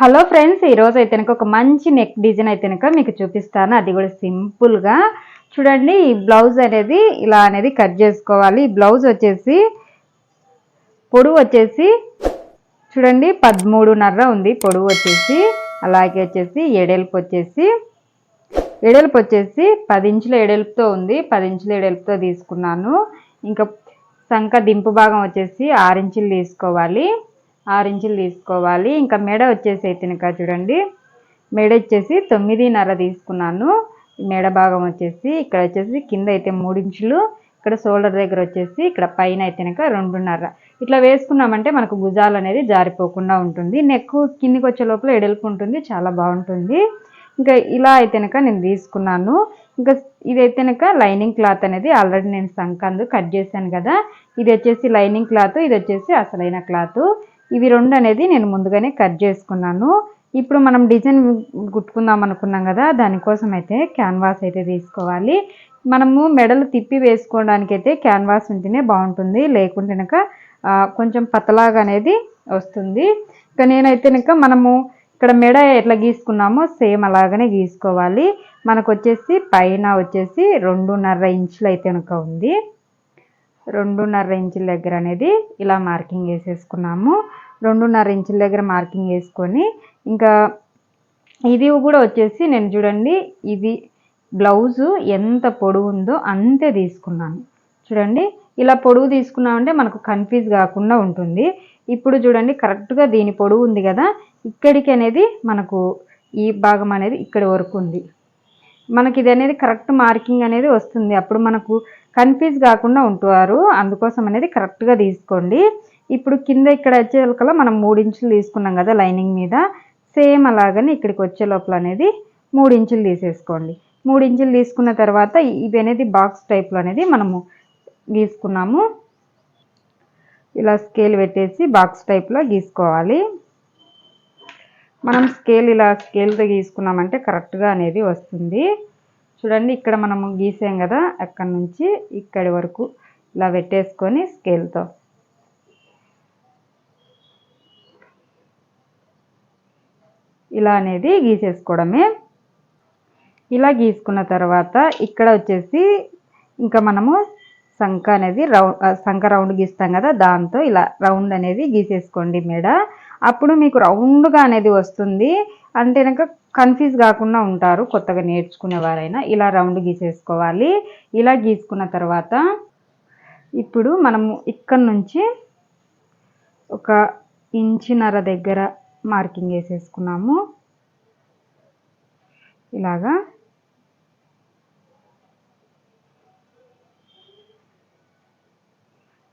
Hello friends, ఈరోజు అయితే ఒక మంచి నెక్ డిజైన్ అయితే మీకు చూపిస్తాను. అది కూడా సింపుల్గా చూడండి. ఈ బ్లౌజ్ అనేది ఇలా అనేది కట్ చేసుకోవాలి. ఈ బ్లౌజ్ వచ్చేసి పొడవు వచ్చేసి చూడండి 13.5 ఉంది పొడవు వచ్చేసి. అలాగే వచ్చేసి ఎడల్పు వచ్చేసి 10 ఇంచుల ఎడల్పుతో ఉంది. 10 ఇంచుల ఎడల్పుతో తీసుకున్నాను. ఇంకా సంక దింపు భాగం వచ్చేసి 6 ఇంచులు తీసుకోవాలి. 6 ఇంచులు తీసుకోవాలి. ఇంకా మెడ వచ్చేసి అయితే చూడండి, మెడ వచ్చేసి 9.5 తీసుకున్నాను. మెడ భాగం వచ్చేసి ఇక్కడ వచ్చేసి కింద అయితే 3 ఇంచులు, ఇక్కడ షోల్డర్ దగ్గర వచ్చేసి ఇక్కడ పైన అయితే 2.5 ఇట్లా వేసుకున్నామంటే మనకు భుజాలు అనేది జారిపోకుండా ఉంటుంది. నెక్ కిందికి వచ్చే లోపల ఎడల్పు ఉంటుంది, చాలా బాగుంటుంది. ఇంకా ఇలా అయితే నేను తీసుకున్నాను. ఇంకా ఇదైతే లైనింగ్ క్లాత్ అనేది ఆల్రెడీ నేను సంకందు కట్ చేశాను కదా. ఇది వచ్చేసి లైనింగ్ క్లాత్, ఇది వచ్చేసి అసలైన క్లాత్. ఇవి రెండు అనేది నేను ముందుగానే కట్ చేసుకున్నాను. ఇప్పుడు మనం డిజైన్ కుట్టుకుందాం అనుకున్నాం కదా, దానికోసం అయితే క్యాన్వాస్ అయితే తీసుకోవాలి. మనము మెడలు తిప్పి వేసుకోవడానికి అయితే క్యాన్వాస్ ఉంటేనే బాగుంటుంది, లేకుంటే కొంచెం పతలాగా అనేది వస్తుంది. ఇంకా నేనైతే మనము ఇక్కడ మెడ ఎట్లా గీసుకున్నామో సేమ్ అలాగనే గీసుకోవాలి. మనకు వచ్చేసి పైన వచ్చేసి 2.5 ఇంచులు అయితే ఉంది. 2.5 ఇంచుల దగ్గర అనేది ఇలా మార్కింగ్ వేసేసుకున్నాము. 2.5 ఇంచుల దగ్గర మార్కింగ్ వేసుకొని ఇంకా ఇది కూడా వచ్చేసి నేను చూడండి, ఇది బ్లౌజు ఎంత పొడవు ఉందో అంతే తీసుకున్నాను. చూడండి, ఇలా పొడవు తీసుకున్నామంటే మనకు కన్ఫ్యూజ్ కాకుండా ఉంటుంది. ఇప్పుడు చూడండి, కరెక్ట్గా దీని పొడవు ఉంది కదా, ఇక్కడికి అనేది మనకు ఈ భాగం అనేది ఇక్కడి వరకు ఉంది. మనకి ఇది అనేది కరెక్ట్ మార్కింగ్ అనేది వస్తుంది. అప్పుడు మనకు కన్ఫ్యూజ్ కాకుండా ఉంటారు. అందుకోసం అనేది కరెక్ట్గా తీసుకోండి. ఇప్పుడు కింద ఇక్కడ వచ్చేకల్లా మనం 3 ఇంచులు తీసుకున్నాం కదా లైనింగ్ మీద, సేమ్ అలాగని ఇక్కడికి వచ్చే లోపల అనేది 3 ఇంచులు తీసేసుకోండి. 3 ఇంచులు తీసుకున్న తర్వాత ఇవి అనేది బాక్స్ టైప్లో అనేది మనము గీసుకున్నాము. ఇలా స్కేల్ పెట్టేసి బాక్స్ టైప్లో గీసుకోవాలి. మనం ఇలా స్కేల్తో గీసుకున్నామంటే కరెక్ట్గా అనేది వస్తుంది. చూడండి, ఇక్కడ మనము గీసాం కదా, అక్కడి నుంచి ఇక్కడి వరకు ఇలా పెట్టేసుకొని స్కేల్తో ఇలా అనేది గీసేసుకోవడమే. ఇలా గీసుకున్న తర్వాత ఇక్కడ వచ్చేసి ఇంకా మనము సంక అనేది సంక రౌండ్ గీస్తాం కదా, దాంతో ఇలా రౌండ్ అనేది గీసేసుకోండి మెడ. అప్పుడు మీకు రౌండ్గా అనేది వస్తుంది. అంటే కన్ఫ్యూజ్ కాకుండా ఉంటారు కొత్తగా నేర్చుకునేవారైనా. ఇలా రౌండ్ గీసేసుకోవాలి. ఇలా గీసుకున్న తర్వాత ఇప్పుడు మనము ఇక్కడ నుంచి 1.5 ఇంచు దగ్గర మార్కింగ్ వేసేసుకున్నాము. ఇలాగా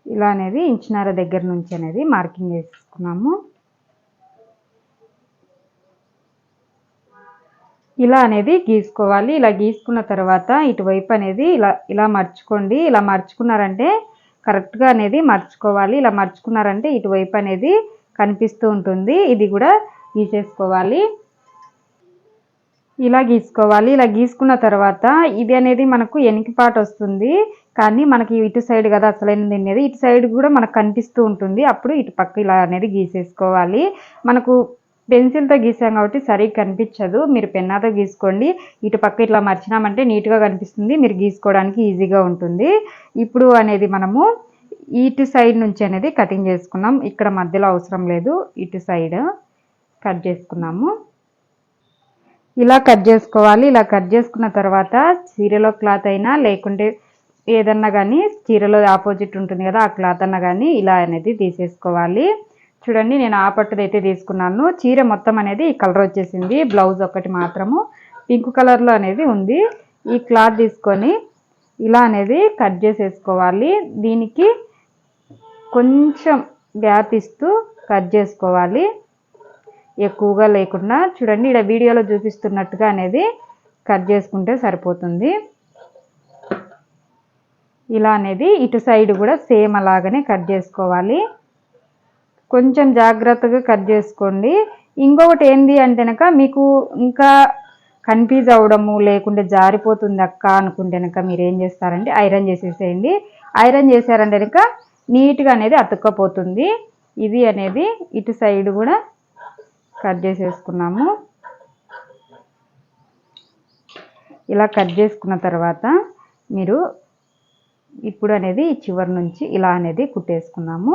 ఇలా అనేది 1.5 ఇంచు దగ్గర నుంచి అనేది మార్కింగ్ వేసేసుకున్నాము. ఇలా అనేది గీసుకోవాలి. ఇలా గీసుకున్న తర్వాత ఇటువైపు అనేది ఇలా మర్చుకోండి. ఇలా మర్చుకున్నారంటే కరెక్ట్గా అనేది మర్చుకోవాలి. ఇలా మర్చుకున్నారంటే ఇటువైపు అనేది కనిపిస్తూ ఉంటుంది. ఇది కూడా గీసేసుకోవాలి. ఇలా గీసుకోవాలి. ఇలా గీసుకున్న తర్వాత ఇది అనేది మనకు వెనక పార్ట్ వస్తుంది, కానీ మనకి ఇటు సైడ్ కదా అసలైనది అనేది, ఇటు సైడ్ కూడా మనకు కనిపిస్తూ ఉంటుంది. అప్పుడు ఇటు పక్క ఇలా అనేది గీసేసుకోవాలి. మనకు పెన్సిల్తో గీసాం కాబట్టి సరిగ్గా కనిపించదు, మీరు పెన్నాతో గీసుకోండి. ఇటు పక్క ఇట్లా మర్చినామంటే నీట్గా కనిపిస్తుంది, మీరు గీసుకోవడానికి ఈజీగా ఉంటుంది. ఇప్పుడు అనేది మనము ఇటు సైడ్ నుంచి అనేది కటింగ్ చేసుకున్నాం. ఇక్కడ మధ్యలో అవసరం లేదు, ఇటు సైడ్ కట్ చేసుకున్నాము. ఇలా కట్ చేసుకోవాలి. ఇలా కట్ చేసుకున్న తర్వాత చీరలో క్లాత్ అయినా లేకుంటే ఏదన్నా కానీ చీరలో ఆపోజిట్ ఉంటుంది కదా, ఆ క్లాత్ అన్నా కానీ ఇలా అనేది తీసేసుకోవాలి. చూడండి, నేను ఆ పట్టుది అయితే తీసుకున్నాను. చీర మొత్తం అనేది ఈ కలర్ వచ్చేసింది, బ్లౌజ్ ఒకటి మాత్రము పింక్ కలర్లో అనేది ఉంది. ఈ క్లాత్ తీసుకొని ఇలా అనేది కట్ చేసేసుకోవాలి. దీనికి కొంచెం గ్యాప్ ఇస్తూ కట్ చేసుకోవాలి, ఎక్కువగా లేకుండా. చూడండి, ఇక్కడ వీడియోలో చూపిస్తున్నట్టుగా అనేది కట్ చేసుకుంటే సరిపోతుంది. ఇలా అనేది ఇటు సైడ్ కూడా సేమ్ అలాగనే కట్ చేసుకోవాలి. కొంచెం జాగ్రత్తగా కట్ చేసుకోండి. ఇంకొకటి ఏంది అంటే మీకు ఇంకా కన్ఫ్యూజ్ అవ్వడము లేకుంటే జారిపోతుంది అక్క అనుకుంటే మీరు ఏం చేస్తారంటే ఐరన్ చేసేసేయండి. ఐరన్ చేశారంటే నీట్గా అనేది అతుక్కపోతుంది. ఇది అనేది ఇటు సైడ్ కూడా కట్ చేసేసుకున్నాము. ఇలా కట్ చేసుకున్న తర్వాత మీరు ఇప్పుడు అనేది ఈ చివరి నుంచి ఇలా అనేది కుట్టేసుకున్నాము.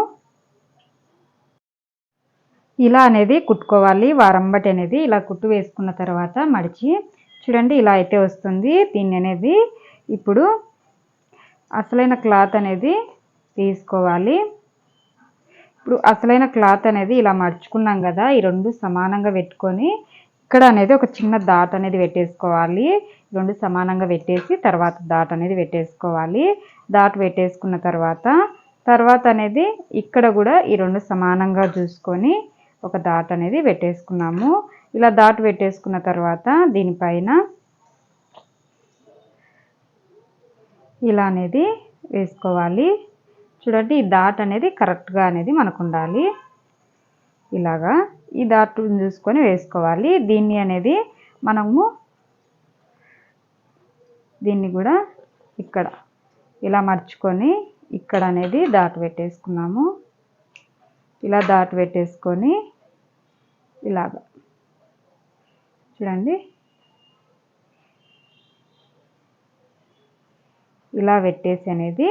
ఇలా అనేది కుట్టుకోవాలి. వారంబటి అనేది ఇలా కుట్టు వేసుకున్న తర్వాత మడిచి చూడండి ఇలా అయితే వస్తుంది. దీన్ని అనేది ఇప్పుడు అసలైన క్లాత్ అనేది తీసుకోవాలి. ఇప్పుడు అసలైన క్లాత్ అనేది ఇలా మడుచుకున్నాం కదా, ఈ రెండు సమానంగా పెట్టుకొని ఇక్కడ అనేది ఒక చిన్న డాట్ అనేది పెట్టేసుకోవాలి. రెండు సమానంగా పెట్టేసి తర్వాత డాట్ అనేది పెట్టేసుకోవాలి. డాట్ పెట్టేసుకున్న తర్వాత అనేది ఇక్కడ కూడా ఈ రెండు సమానంగా చూసుకొని ఒక డాట్ అనేది పెట్టేసుకున్నాము. ఇలా డాట్ పెట్టేసుకున్న తర్వాత దీనిపైన ఇలా అనేది వేసుకోవాలి. చూడండి ఈ డాట్ అనేది కరెక్ట్గా అనేది మనకు ఉండాలి. ఇలాగా ఈ డాట్ చూసుకొని వేసుకోవాలి. దీన్ని అనేది మనము దీన్ని కూడా ఇక్కడ ఇలా మర్చుకొని ఇక్కడ అనేది డాట్ పెట్టేసుకున్నాము. ఇలా డాట్ పెట్టేసుకొని ఇలాగా చూడండి ఇలా పెట్టేసి అనేది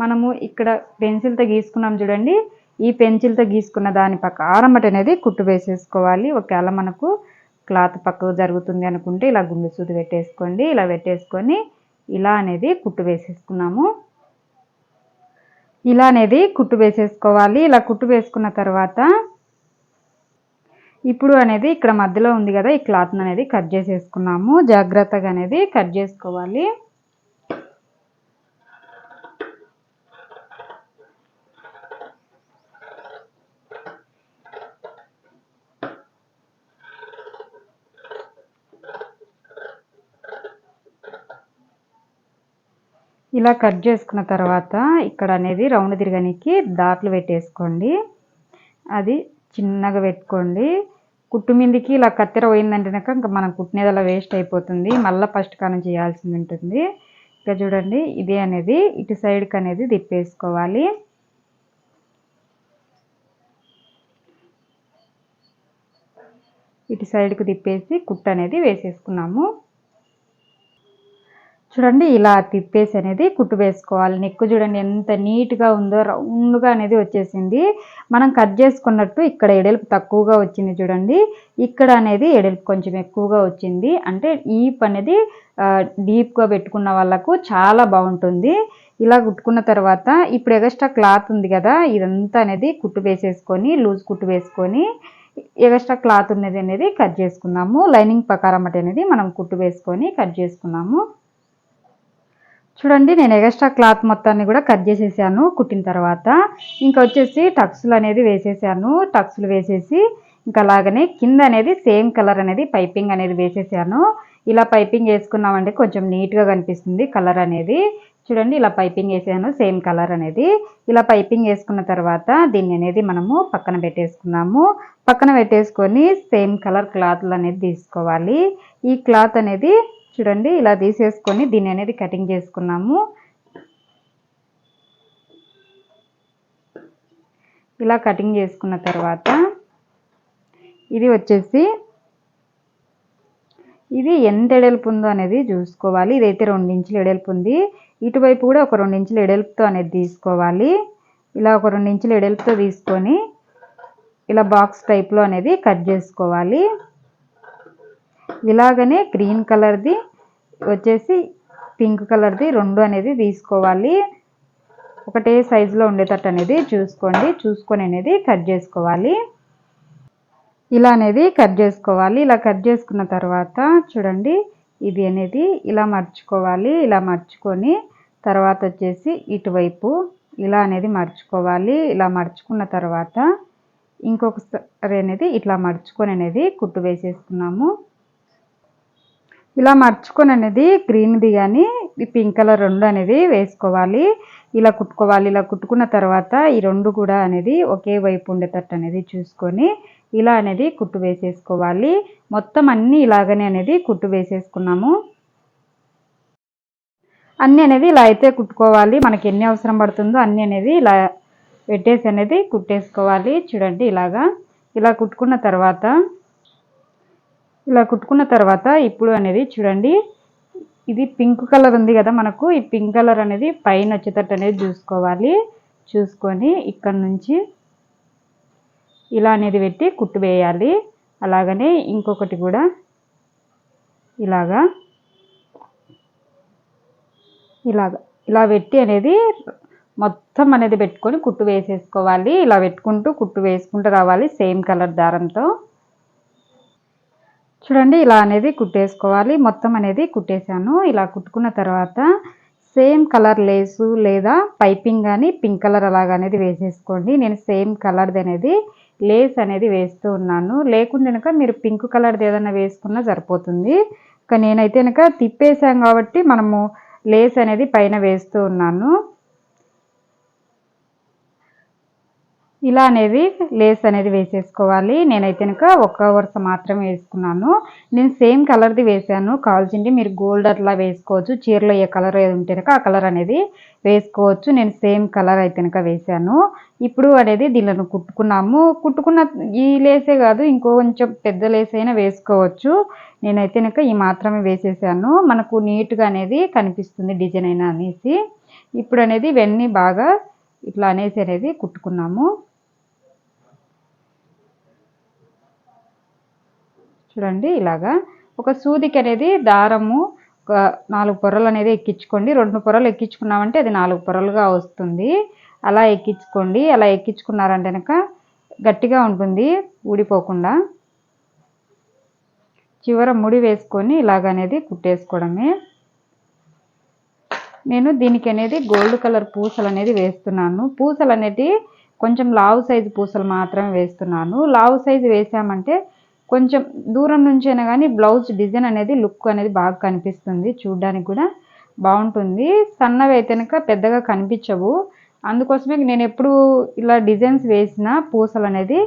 మనము ఇక్కడ పెన్సిల్తో గీసుకున్నాం చూడండి, ఈ పెన్సిల్తో గీసుకున్న దాని ప్రకారం అనేది కుట్టు వేసేసుకోవాలి. ఒకవేళ మనకు క్లాత్ పక్కకు జరుగుతుంది అనుకుంటే ఇలా గుండు సూది పెట్టేసుకోండి. ఇలా పెట్టేసుకొని ఇలా అనేది కుట్టు వేసేసుకున్నాము. ఇలా అనేది కుట్టు వేసేసుకోవాలి. ఇలా కుట్టు వేసుకున్న తర్వాత ఇప్పుడు అనేది ఇక్కడ మధ్యలో ఉంది కదా, ఈ క్లాత్ అనేది కట్ చేసేసుకున్నాము. జాగ్రత్తగా అనేది కట్ చేసుకోవాలి. ఇలా కట్ చేసుకున్న తర్వాత ఇక్కడ అనేది రౌండ్ తిరగనికి డాట్లు పెట్టేసుకోండి. అది చిన్నగా పెట్టుకోండి. కుట్టు మీదకి ఇలా కత్తెర పోయిందంటే ఇంకా మనం కుట్టినది అలా వేస్ట్ అయిపోతుంది. మళ్ళీ ఫస్ట్ కానం చేయాల్సి ఉంటుంది. ఇక చూడండి ఇది అనేది ఇటు సైడ్కి అనేది తిప్పేసుకోవాలి. ఇటు సైడ్కి తిప్పేసి కుట్టు అనేది వేసేసుకున్నాము. చూడండి ఇలా తిప్పేసి అనేది కుట్టు వేసుకోవాలి. నెక్ చూడండి ఎంత నీట్గా ఉందో, రౌండ్గా అనేది వచ్చేసింది. మనం కట్ చేసుకున్నట్టు ఇక్కడ ఎడల్పు తక్కువగా వచ్చింది చూడండి, ఇక్కడ అనేది ఎడల్పు కొంచెం ఎక్కువగా వచ్చింది. అంటే ఈప్ అనేది డీప్గా పెట్టుకున్న వాళ్ళకు చాలా బాగుంటుంది. ఇలా కుట్టుకున్న తర్వాత ఇప్పుడు ఎక్స్ట్రా క్లాత్ ఉంది కదా, ఇదంతా అనేది కుట్టు వేసేసుకొని లూజ్ కుట్టు వేసుకొని ఎక్స్ట్రా క్లాత్ ఉన్నది అనేది కట్ చేసుకున్నాము. లైనింగ్ ప్రకారం అనేది మనం కుట్టు వేసుకొని కట్ చేసుకున్నాము. చూడండి నేను ఎక్స్ట్రా క్లాత్ మొత్తాన్ని కూడా కట్ చేసేసాను కుట్టిన తర్వాత. ఇంకా వచ్చేసి టక్స్లు అనేది వేసేసాను. టక్స్లు వేసేసి ఇంకా అలాగనే కింద అనేది సేమ్ కలర్ అనేది పైపింగ్ అనేది వేసేసాను. ఇలా పైపింగ్ వేసుకున్నామంటే కొంచెం నీట్గా కనిపిస్తుంది కలర్ అనేది. చూడండి ఇలా పైపింగ్ వేసాను సేమ్ కలర్ అనేది. ఇలా పైపింగ్ వేసుకున్న తర్వాత దీన్ని అనేది మనము పక్కన పెట్టేసుకున్నాము. పక్కన పెట్టేసుకొని సేమ్ కలర్ క్లాత్లు అనేది తీసుకోవాలి. ఈ క్లాత్ అనేది చూడండి ఇలా తీసేసుకొని దీన్ని అనేది కటింగ్ చేసుకున్నాము. ఇలా కటింగ్ చేసుకున్న తర్వాత ఇది వచ్చేసి ఇది ఎంత ఎడల్పు ఉందో అనేది చూసుకోవాలి. ఇదైతే 2 ఇంచులు ఎడల్పు ఉంది. ఇటువైపు కూడా ఒక 2 ఇంచులు ఎడల్పుతో అనేది తీసుకోవాలి. ఇలా ఒక 2 ఇంచులు ఎడల్పుతో తీసుకొని ఇలా బాక్స్ టైప్లో అనేది కట్ చేసుకోవాలి. ఇలాగనే గ్రీన్ కలర్ది వచ్చేసి పింక్ కలర్ది 2 అనేది తీసుకోవాలి. ఒకటే సైజులో ఉండేటట్టు అనేది చూసుకొని అనేది కట్ చేసుకోవాలి. ఇలా అనేది కట్ చేసుకోవాలి. ఇలా కట్ చేసుకున్న తర్వాత చూడండి ఇది అనేది ఇలా మర్చుకోవాలి. ఇలా మర్చుకొని తర్వాత వచ్చేసి ఇటువైపు ఇలా అనేది మర్చుకోవాలి. ఇలా మర్చుకున్న తర్వాత ఇంకొకసారి అనేది ఇట్లా మర్చుకొని అనేది కుట్టు వేసేసుకున్నాము. ఇలా మర్చుకొని అనేది గ్రీన్ది కానీ పింక్ కలర్ 2 అనేది వేసుకోవాలి. ఇలా కుట్టుకోవాలి. ఇలా కుట్టుకున్న తర్వాత ఈ 2 కూడా అనేది ఒకే వైపు ఉండేటట్టు అనేది చూసుకొని ఇలా అనేది కుట్టు వేసేసుకోవాలి. మొత్తం అన్నీ ఇలాగనే అనేది కుట్టు వేసేసుకున్నాము. అన్నీ అనేది ఇలా అయితే కుట్టుకోవాలి. మనకి ఎన్ని అవసరం పడుతుందో అన్నీ అనేది ఇలా పెట్టేసి అనేది కుట్టేసుకోవాలి. చూడండి ఇలా కుట్టుకున్న తర్వాత ఇలా కుట్టుకున్న తర్వాత ఇప్పుడు అనేది చూడండి, ఇది పింక్ కలర్ ఉంది కదా మనకు, ఈ పింక్ కలర్ అనేది పైన వచ్చేటట్టు అనేది చూసుకోవాలి. చూసుకొని ఇక్కడ నుంచి ఇలా అనేది పెట్టి కుట్టు వేయాలి. అలాగనే ఇంకొకటి కూడా ఇలాగా ఇలా పెట్టి అనేది మొత్తం అనేది పెట్టుకొని కుట్టు వేసేసుకోవాలి. ఇలా పెట్టుకుంటూ కుట్టు వేసుకుంటూ రావాలి సేమ్ కలర్ దారంతో. చూడండి ఇలా అనేది కుట్టేసుకోవాలి. మొత్తం అనేది కుట్టేశాను. ఇలా కుట్టుకున్న తర్వాత సేమ్ కలర్ లేసు లేదా పైపింగ్ కానీ పింక్ కలర్ అలాగ అనేది వేసేసుకోండి. నేను సేమ్ కలర్ది అనేది లేస్ అనేది వేస్తూ ఉన్నాను. లేకుంటే కనుక మీరు పింక్ కలర్ది ఏదైనా వేసుకున్నా సరిపోతుంది. కానీ నేనైతే కనుక తిప్పేసాం కాబట్టి మనము లేస్ అనేది పైన వేస్తూ ఉన్నాను. ఇలా అనేది లేస్ అనేది వేసేసుకోవాలి. నేనైతే కనుక ఒక్క వరుస మాత్రమే వేసుకున్నాను. నేను సేమ్ కలర్ది వేసాను. కావాల్సింది మీరు గోల్డ్ అట్లా వేసుకోవచ్చు. చీరలో ఏ కలర్ ఏది ఉంటే కనుక ఆ కలర్ అనేది వేసుకోవచ్చు. నేను సేమ్ కలర్ అయితే కనుక వేసాను. ఇప్పుడు అనేది దీనిలో కుట్టుకున్నాము. కుట్టుకున్న ఈ లేసే కాదు, ఇంకో కొంచెం పెద్ద లేస్ అయినా వేసుకోవచ్చు. నేనైతే కనుక ఈ మాత్రమే వేసేసాను. మనకు నీట్గా అనేది కనిపిస్తుంది డిజైన్ అయినా అనేసి. ఇప్పుడు అనేది ఇవన్నీ బాగా ఇట్లా అనేది కుట్టుకున్నాము. చూడండి ఇలాగా ఒక సూదికి అనేది దారము ఒక 4 పొరలు అనేది ఎక్కించుకోండి. 2 పొరలు ఎక్కించుకున్నామంటే అది 4 పొరలుగా వస్తుంది. అలా ఎక్కించుకోండి. అలా ఎక్కించుకున్నారంటే కనుక గట్టిగా ఉంటుంది ఊడిపోకుండా. చివర ముడి వేసుకొని ఇలాగనేది కుట్టేసుకోవడమే. నేను దీనికి అనేది గోల్డ్ కలర్ పూసలు అనేది వేస్తున్నాను. పూసలు అనేది కొంచెం లావు సైజు పూసలు మాత్రమే వేస్తున్నాను. లావు సైజు వేసామంటే కొంచెం దూరం నుంచి అయినా కానీ బ్లౌజ్ డిజైన్ అనేది లుక్ అనేది బాగా కనిపిస్తుంది. చూడడానికి కూడా బాగుంటుంది. సన్నవి అయితే కనుక పెద్దగా కనిపించవు. అందుకోసమే నేను ఎప్పుడు ఇలా డిజైన్స్ వేసిన పూసలు అనేది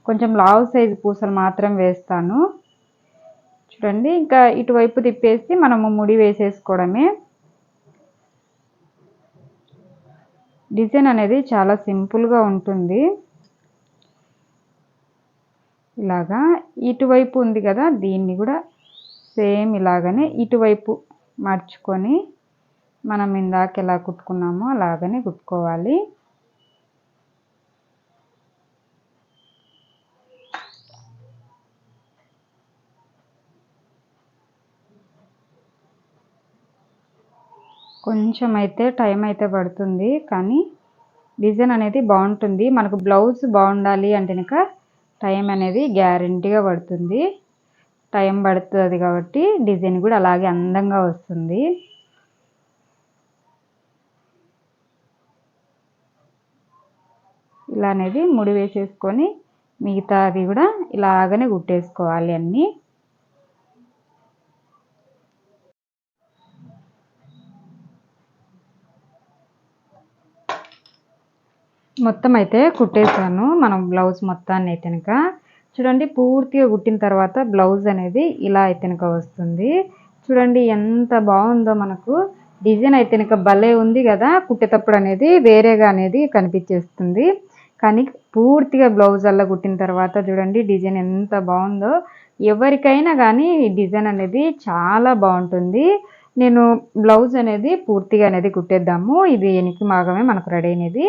కొంచెం లావు సైజు పూసలు మాత్రం వేస్తాను. చూడండి ఇంకా ఇటువైపు తిప్పేసి మనము ముడి వేసేసుకోవడమే. డిజైన్ అనేది చాలా సింపుల్గా ఉంటుంది. ఇలాగా ఇటువైపు ఉంది కదా, దీన్ని కూడా సేమ్ ఇలాగనే ఇటువైపు మర్చుకొని మనం ఇందాక ఎలా కుట్టుకున్నామో అలాగనే కుట్టుకోవాలి. కొంచెం అయితే టైం అయితే పడుతుంది, కానీ డిజైన్ అనేది బాగుంటుంది. మనకు బ్లౌజ్ బాగుండాలి అంటే కనుక టైం అనేది గ్యారెంటీగా పడుతుంది. టైం పడుతుంది కాబట్టి డిజైన్ కూడా అలాగే అందంగా వస్తుంది. ఇలా అనేది ముడి వేసేసుకొని మిగతాది కూడా ఇలాగనే కుట్టేసుకోవాలి అన్నీ. మొత్తం అయితే కుట్టేసాను మనం బ్లౌజ్ మొత్తాన్ని అయితే కనుక. చూడండి పూర్తిగా కుట్టిన తర్వాత బ్లౌజ్ అనేది ఇలా అయితే కనుక వస్తుంది. చూడండి ఎంత బాగుందో మనకు డిజైన్ అయితే కనుక భలే ఉంది కదా. కుట్టేటప్పుడు అనేది వేరేగా అనేది కనిపించేస్తుంది. కానీ పూర్తిగా బ్లౌజ్ అలా కుట్టిన తర్వాత చూడండి డిజైన్ ఎంత బాగుందో. ఎవరికైనా కానీ డిజైన్ అనేది చాలా బాగుంటుంది. నేను బ్లౌజ్ అనేది పూర్తిగా అనేది కుట్టేద్దాము. ఇది ఎనికి భాగమే మనకు రెడీ అనేది.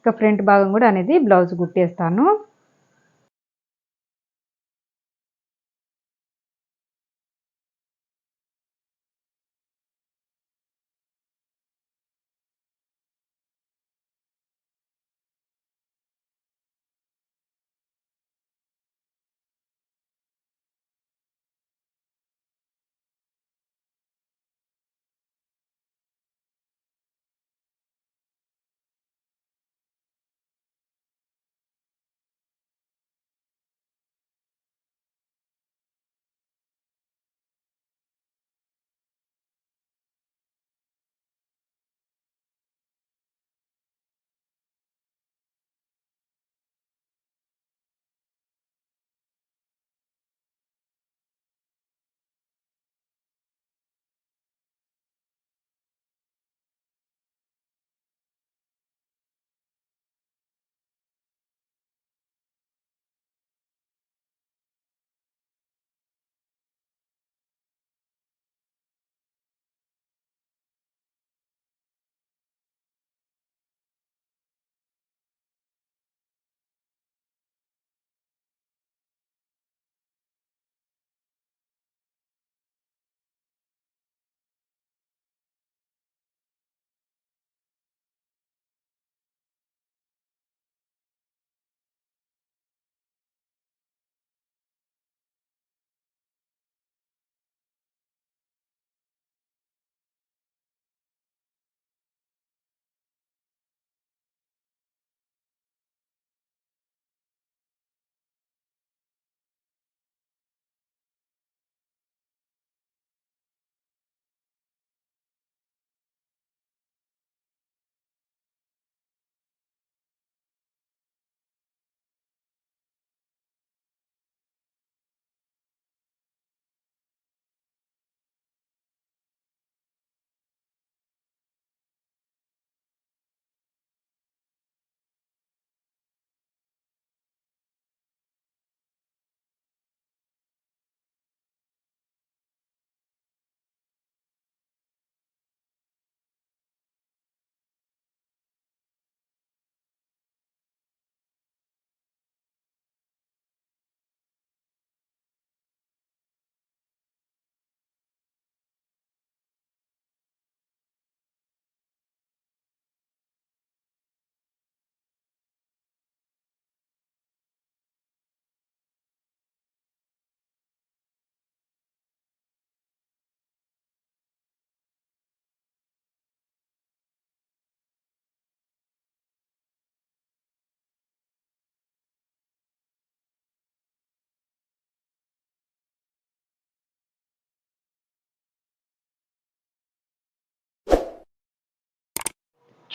ఇక ఫ్రంట్ భాగం కూడా అనేది బ్లౌజ్ కుట్టేస్తాను.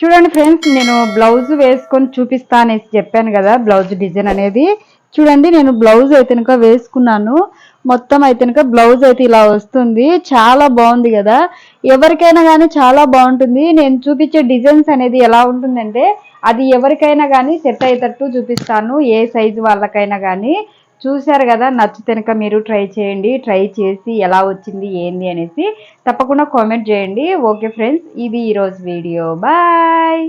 చూడండి ఫ్రెండ్స్, నేను బ్లౌజ్ వేసుకొని చూపిస్తా అనేసి చెప్పాను కదా, బ్లౌజ్ డిజైన్ అనేది. చూడండి, నేను బ్లౌజ్ అయితే కనుక వేసుకున్నాను. మొత్తం అయితే కనుక బ్లౌజ్ అయితే ఇలా వస్తుంది. చాలా బాగుంది కదా, ఎవరికైనా కానీ చాలా బాగుంటుంది. నేను చూపించే డిజైన్స్ అనేది ఎలా ఉంటుందంటే అది ఎవరికైనా కానీ సెట్ అయ్యేటట్టు చూపిస్తాను, ఏ సైజు వాళ్ళకైనా కానీ. చూశారు కదా, నచ్చితే కనుక మీరు ట్రై చేయండి. ట్రై చేసి ఎలా వచ్చింది ఏంది అనేసి తప్పకుండా కామెంట్ చేయండి. ఓకే ఫ్రెండ్స్, ఇది ఈరోజు వీడియో. బాయ్.